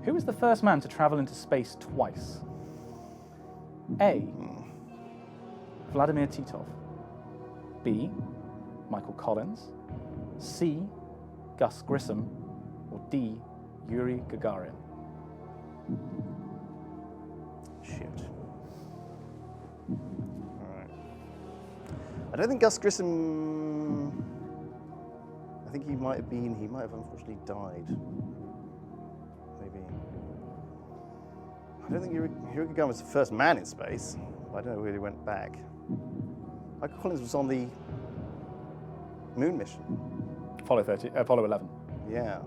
Who was the first man to travel into space twice? A. Vladimir Titov. B. Michael Collins. C. Gus Grissom. Or D. Yuri Gagarin. Shit. Alright. I don't think Gus Grissom... I think he might have unfortunately died. Maybe. I don't think Yuri Gagarin was the first man in space. I don't know where he went back. Michael Collins was on the moon mission. Apollo 11. Yeah.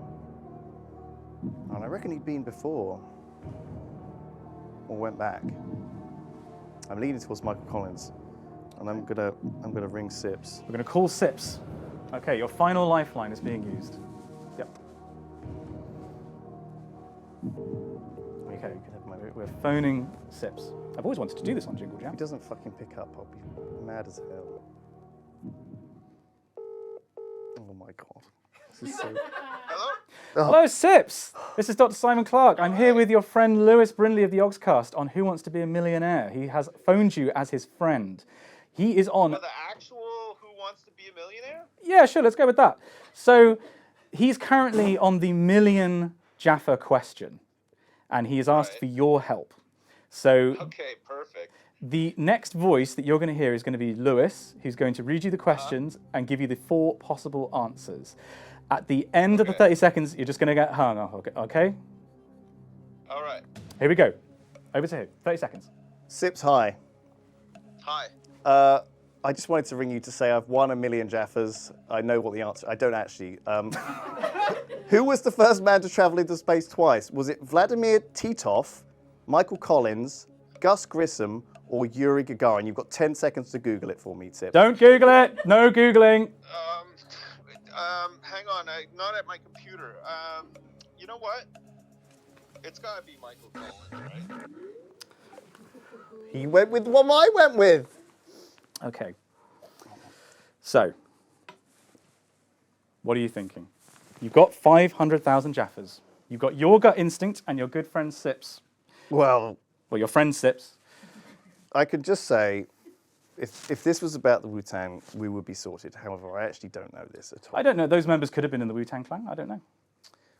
And I reckon he'd been before. Or went back. I'm leaning towards Michael Collins. And I'm gonna ring Sips. We're gonna call Sips. Okay, your final lifeline is being used. Yep. Okay, we're phoning Sips. I've always wanted to do this on Jingle Jam. If he doesn't fucking pick up, I'll be mad as hell. Oh my god. This is so... Hello? Oh. Hello, Sips! This is Dr. Simon Clark. I'm here with your friend Lewis Brindley of the Yogscast on Who Wants to Be a Millionaire. He has phoned you as his friend. He is on... The actual Who Wants to Be a Millionaire? Yeah, sure, let's go with that. So, he's currently on the Million Jaffa question, and he has asked for your help. So, Okay, perfect. the next voice that you're going to hear is going to be Lewis, who's going to read you the questions and give you the 4 possible answers. At the end of the 30 seconds, you're just going to get hung up, okay? All right. Here we go. Over to you. 30 seconds. Sips, hi. Hi. I just wanted to ring you to say I've won 1 million Jaffas. I know what the answer... I don't actually. Who was the first man to travel into space twice? Was it Vladimir Titov, Michael Collins, Gus Grissom, or Yuri Gagarin? You've got 10 seconds to Google it for me, Sips. Don't Google it. No Googling. Hang on. I'm not at my computer. You know what? It's got to be Michael Collins, right? He went with the one I went with. Okay. So, what are you thinking? You've got 500,000 Jaffas. You've got your gut instinct and your good friend Sips. Well, Well, your friend Sips. I could just say, if this was about the Wu-Tang, we would be sorted. However, I actually don't know this at all. I don't know. Those members could have been in the Wu-Tang Clan. I don't know.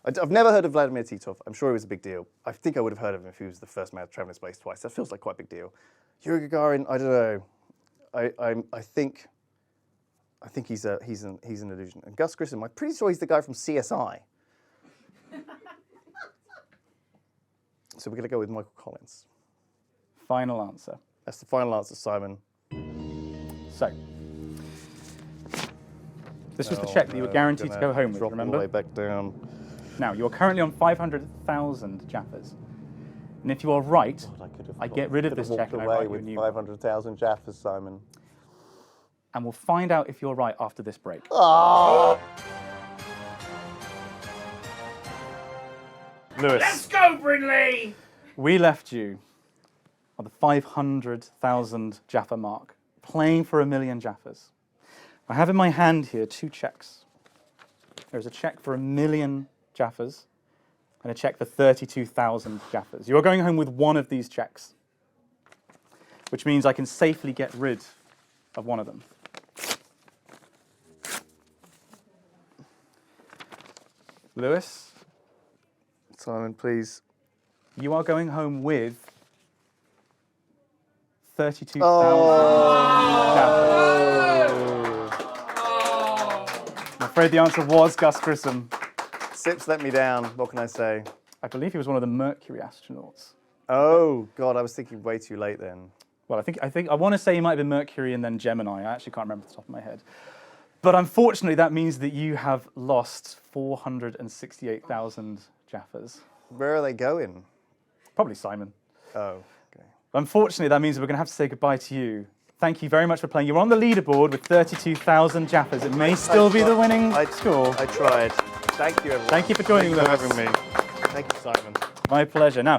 I've never heard of Vladimir Titov. I'm sure it was a big deal. I think I would have heard of him if he was the first man to travel in space twice. That feels like quite a big deal. Yuri Gagarin, I don't know. I think he's an illusion. And Gus Grissom, I'm pretty sure he's the guy from CSI. So we're going to go with Michael Collins. Final answer. That's the final answer, Simon. So, this was the check that you were guaranteed to go home with, drop remember? all the way back down. Now, you are currently on 500,000 Jaffas. And if you are right, I get rid of this check and I write you a new one. 500,000 Jaffas, Simon. And we'll find out if you're right after this break. Oh! Lewis. Let's go, Brindley! We left you on the 500,000 Jaffa mark, playing for 1 million Jaffas. I have in my hand here 2 checks. There's a check for 1 million Jaffas and a check for 32,000 Jaffas. You're going home with one of these checks, which means I can safely get rid of one of them. Lewis, Simon, please. you are going home with 32,000 Jaffas. I'm afraid the answer was Gus Grissom. Sips let me down. What can I say? I believe he was one of the Mercury astronauts. Oh, God, I was thinking way too late then. Well, I want to say he might have been Mercury and then Gemini. I actually can't remember off the top of my head. But unfortunately, that means that you have lost 468,000 Jaffas. Where are they going? Probably Simon. Oh, okay. Unfortunately, that means that we're going to have to say goodbye to you. Thank you very much for playing. You're on the leaderboard with 32,000 Jaffas. It may still be the winning score. I tried. Thank you, everyone. Thank you for joining Thank you us. for having me. Thank you, Simon. My pleasure. Now,